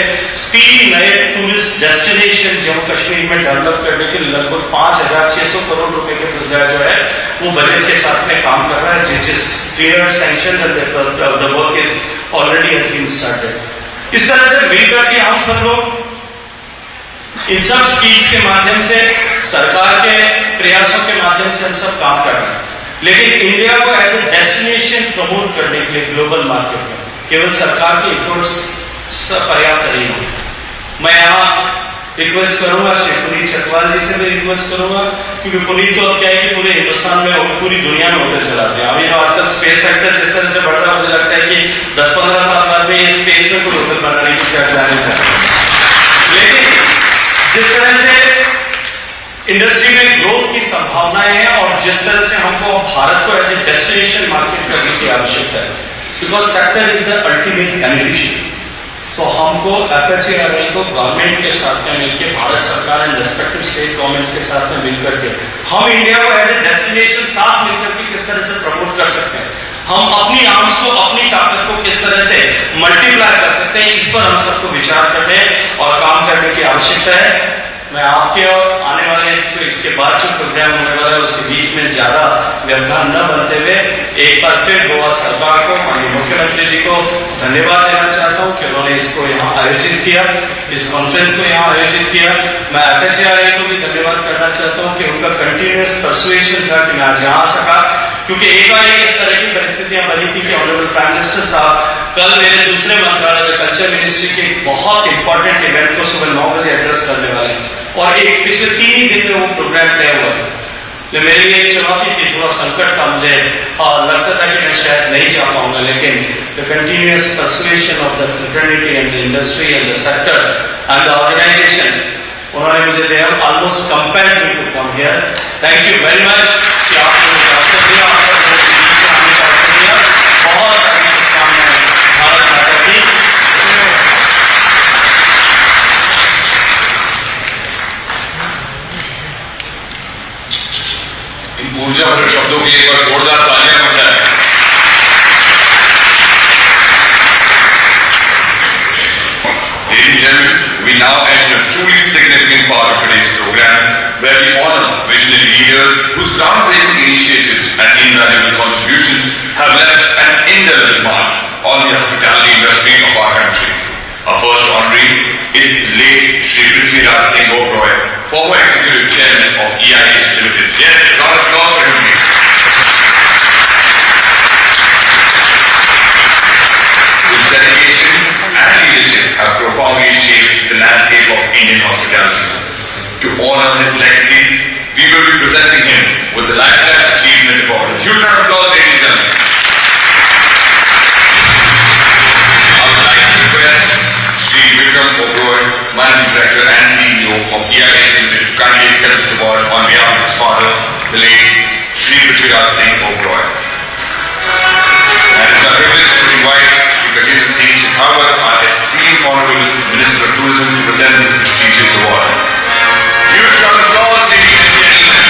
3 नए टूरिस्ट डेस्टिनेशन जम्मू कश्मीर में डेवलप करने के लगभग 5,600 करोड़ रुपए के प्रोजेक्ट जो है वो बजट के साथ में काम कर रहा है, जिस clear sanction the work is already has been started. इस तरह से मिलकर के हम सब लोग इन सब स्कीम्स के माध्यम से, सरकार के प्रयासों के माध्यम से हम सब काम कर रहे हैं, लेकिन इंडिया को एज ए डेस्टिनेशन प्रमोट करने के लिए ग्लोबल मार्केट में केवल सरकार के एफर्ट्स पर्याप्त नहीं होंगे। मैं यहाँ रिक्वेस्ट करूंगा श्री पुनीत चटवाल जी से भी रिक्वेस्ट करूंगा, क्योंकि पुनीत तो अब क्या है कि पूरे हिंदुस्तान में और पूरी दुनिया में होटल चलाते हैं। अभी आजकल स्पेस सेक्टर जिस तरह से बढ़ रहा है, मुझे लगता है कि 10-15 साल बाद में ये स्पेस में कोई होटल बनाने की चर्चा नहीं कर रहा। लेकिन जिस तरह से इंडस्ट्री में ग्रोथ की संभावनाएं हैं और जिस तरह से हमको भारत को एज ए डेस्टिनेशन मार्केट करने की आवश्यकता है, because sector is the ultimate beneficiary. So हमको FHRAI को गवर्नमेंट के साथ में मिलकर, भारत सरकार एंड रेस्पेक्टिव स्टेट गवर्नमेंट्स के साथ में मिलकर के हम इंडिया को एज ए डेस्टिनेशन साथ मिलकर के किस तरह से प्रमोट कर सकते हैं, हम अपनी आर्म्स को, अपनी ताकत को किस तरह से मल्टीप्लाई कर सकते हैं, इस पर हम सबको विचार करने और काम करने की आवश्यकता है। मैं आपके और आने वाले जो इसके बाद जो प्रोग्राम होने वाला है उसके बीच में ज्यादा व्यवधान न बनते हुए एक बार फिर गोवा सरकार को, माननीय मुख्यमंत्री जी को धन्यवाद देना चाहता हूं कि उन्होंने इसको यहाँ आयोजित किया, इस कॉन्फ्रेंस को यहाँ आयोजित किया। मैं FHRAI को भी धन्यवाद करना चाहता हूँ कि उनका कंटिन्यूअस परसुएशन था कि मैं आज यहाँ आ सका, क्योंकि एकाएक इस तरह की परिस्थितियां बनी थी कि ऑनरेबल प्राइम मिनिस्टर साहब कल मेरे दूसरे मंत्रालय कल्चर मिनिस्ट्री के एक बहुत इंपॉर्टेंट इवेंट को सुबह 9 बजे एड्रेस करने वाले हैं और एक पिछले 3 ही दिन में वो प्रोग्राम तय हुआ था। तो मेरे लिए एक चुनौती थी, थोड़ा संकट था, मुझे लगता था कि मैं शायद नहीं जा पाऊंगा, लेकिन the continuous persuasion of the fraternity and the industry and the sector and the organisation, उन्होंने मुझे they have almost compelled me to come here. Thank you very much कि आपने मुझे अवसर दिया, बहुत सारी शुभकामनाएं भारत माता की। इन ऊर्जा भरे शब्दों की एक बार जोरदार तालियां बन जाए। Ladies and gentlemen, we now enter a truly significant part of today's program, where we honor visionary leaders whose groundbreaking initiatives and invaluable contributions have left an indelible mark on the hospitality industry of our country. Our first honoree is late Shri Prithviraj Singh Oberoi, former Executive Chairman of EIH Limited. Yes, a round of applause for him, please. His dedication and leadership have profoundly shaped the landscape of Indian hospitality. To honor his legacy, we will be presenting him with the Lifetime Achievement Award. A huge round of applause, ladies and gentlemen. I would like to request Shri Vikram Oberoi, Managing Director and CEO of EIH Limited, to kindly accept this award on behalf of his father, the late Shri Prithviraj Singh Oberoi. And it's my privilege to invite Shri Gajendra Singh Shekhawat, our esteemed Honorable Minister of Tourism, to present this prestigious award. Huge round of applause, ladies and gentlemen.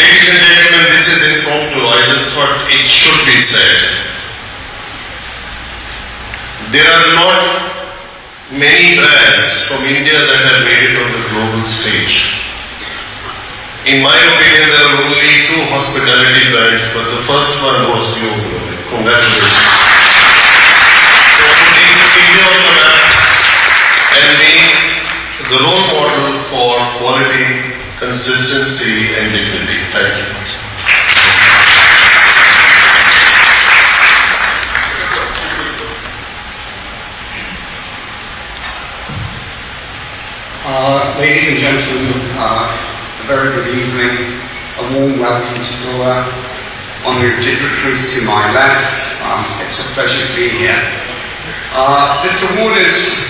Ladies and gentlemen, this is impromptu. I just thought it should be said. There are not many brands from India that have made it on the global stage. In my opinion, there are only two hospitality brands, but the first one was you. Congratulations. For putting India on the map and being the role model for quality, consistency and dignity. Thank you. Ladies and gentlemen, a very good evening. A warm welcome to Goa. Honored dignitaries to my left. It's a pleasure to be here. This award is,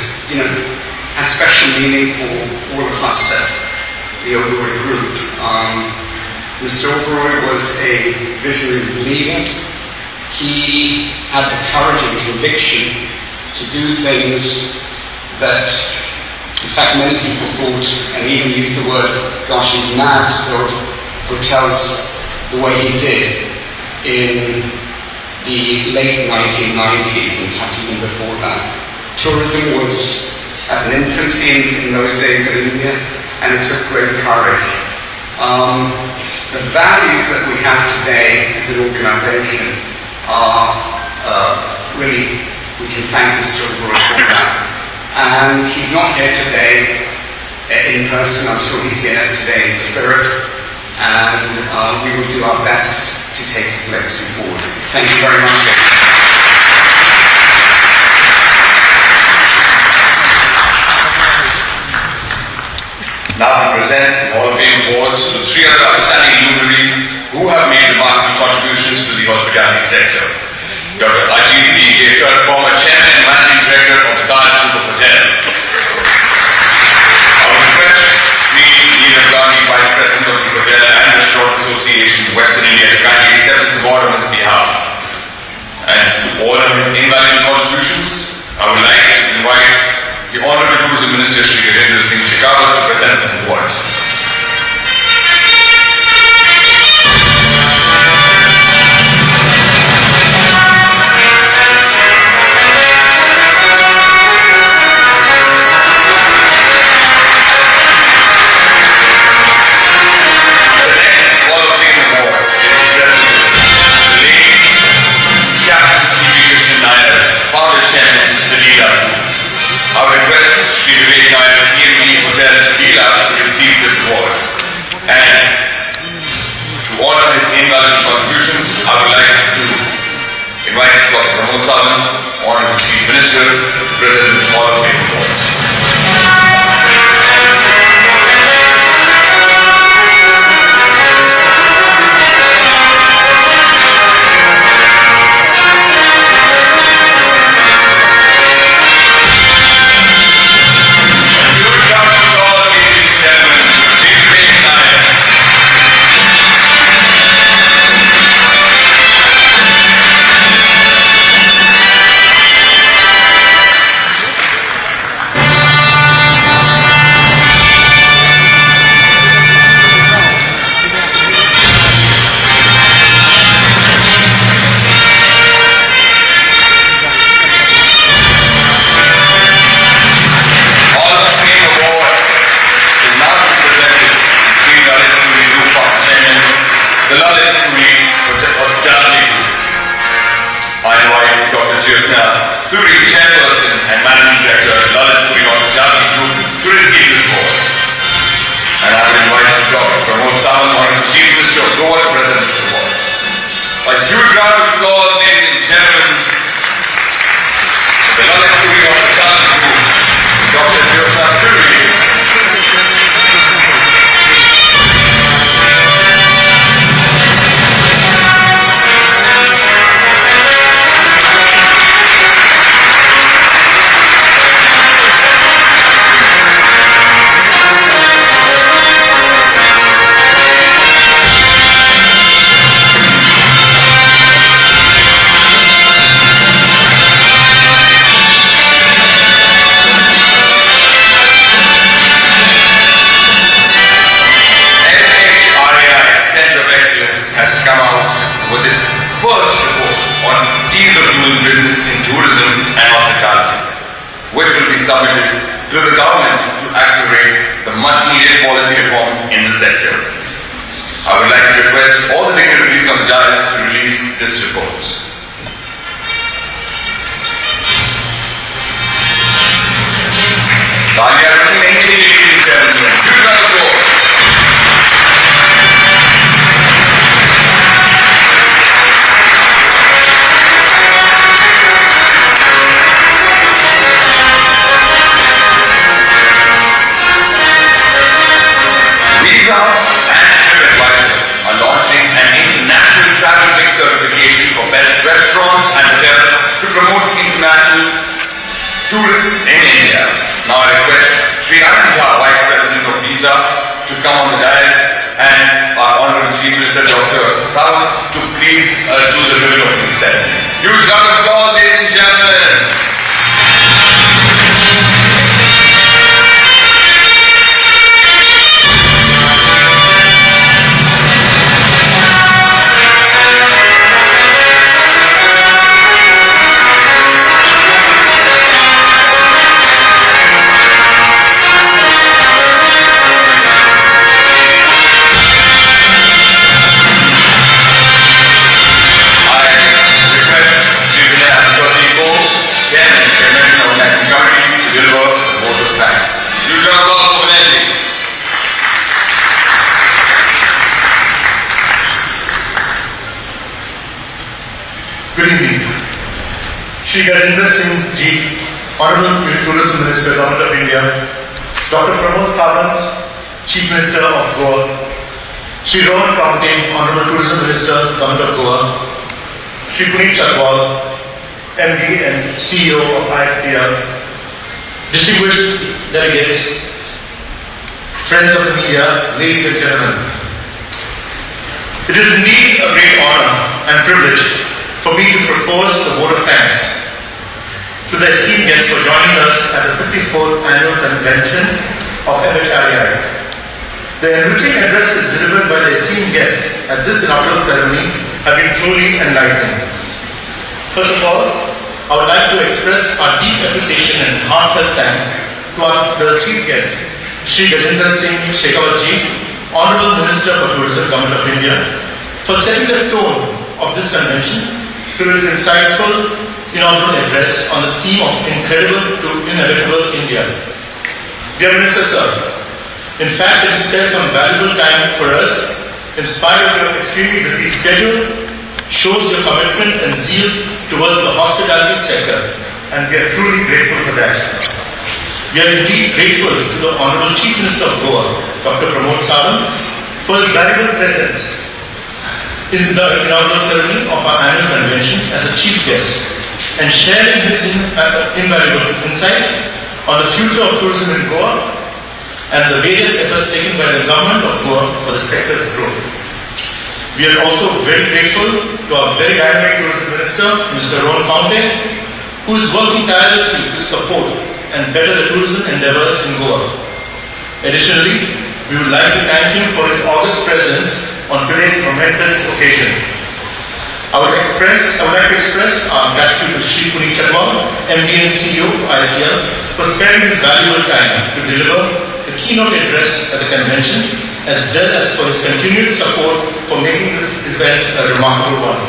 has special meaning for all of us at the Oberoi Group. Mr. Oberoi was a visionary leader. He had the courage and conviction to do things that, in fact, many people thought, and even used the word, gosh, he's mad to build hotels the way he did in the late 1990s, in fact, even before that. Tourism was at an infancy in those days in India, and it took great courage. The values that we have today as an organization are really, we can thank Mr. Oberoi for that. And he's not here today in person. I'm sure he's here today in spirit, and we will do our best to take his legacy forward. Thank you very much. Now we present the Hall of Fame awards to the three other outstanding luminaries who have made remarkable contributions to the hospitality sector. Dr. Ajit B. Gekar, former Chairman and Managing Director of the Cidade Group of Hotels. I would request Sri Neelam Gandhi, Vice President of the Hotel and Restaurant Association, Western India, to kindly accept this award on his behalf. And to all of his invaluable contributions, I would like to invite the Honorable Tourism Minister, Sri Virendra Singh Shekhawat, to present this award. Honorable Chief Minister, to present this Hall of Fame award. with its first report on ease of doing business in tourism and hospitality, which will be submitted to the government to accelerate the much needed policy reforms in the sector. I would like to request all the dignitaries on the dais to release this report. तालियां रखनी नहीं चाहिए ladies and gentlemen. Huge round of applause. Visa and TripAdvisor are launching an international travel mix certification for best restaurants and hotels to promote international tourists in India. Now I request Shri Anand, Vice President of Visa, to come on the dais, and our Honorable Chief Minister Dr. Sawant to please do the ribbon opening ceremony. Huge round of applause, ladies and gentlemen. Good evening. Shri Gajendra Singh Ji, Honorable Tourism Minister, Government of India, Dr. Pramod Sawant, Chief Minister of Goa, Shri Rohan Kaunte, Honorable Tourism Minister, Government of Goa, Shri Puneet Chhatwal, MD and CEO of FHRAI, distinguished delegates, friends of the media, ladies and gentlemen. It is indeed a great honor and privilege for me to propose the vote of thanks to the esteemed guests for joining us at the 54th Annual Convention of FHRAI. The enriching addresses delivered by the esteemed guests at this inaugural ceremony have been truly enlightening. First of all, I would like to express our deep appreciation and heartfelt thanks to the chief guest, Shri Gajendra Singh Shekhawat Ji, Honorable Minister for Tourism, Government of India, for setting the tone of this convention through his insightful inaugural address on the theme of incredible to inevitable India. Dear Minister Sir, in fact, it spent some valuable time for us in spite of your extremely busy schedule, shows your commitment and zeal towards the hospitality sector, and we are truly grateful for that. We are indeed grateful to the Honorable Chief Minister of Goa, Dr. Pramod Sawant, for his valuable presence in the inaugural ceremony of our annual convention as a chief guest and sharing his invaluable insights on the future of tourism in Goa and the various efforts taken by the government of Goa for the sector's growth. We are also very grateful to our very dynamic tourism minister, Mr. Rohan Kaunte, who is working tirelessly to support and better the tourism endeavors in Goa. Additionally, we would like to thank him for his august presence on today's momentous occasion. I would like to express our gratitude to Shri Puneet Chhatwal, MD and CEO of ICL, for sparing his valuable time to deliver the keynote address at the convention, as well as for his continued support for making this event a remarkable one.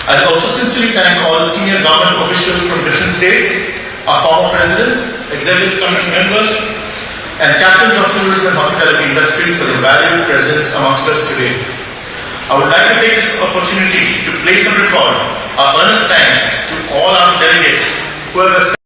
I also sincerely thank all the senior government officials from different states, our former presidents, executive committee members, and captains of tourism and hospitality industry for their valuable presence amongst us today. I would like to take this opportunity to place on record our earnest thanks to all our delegates who have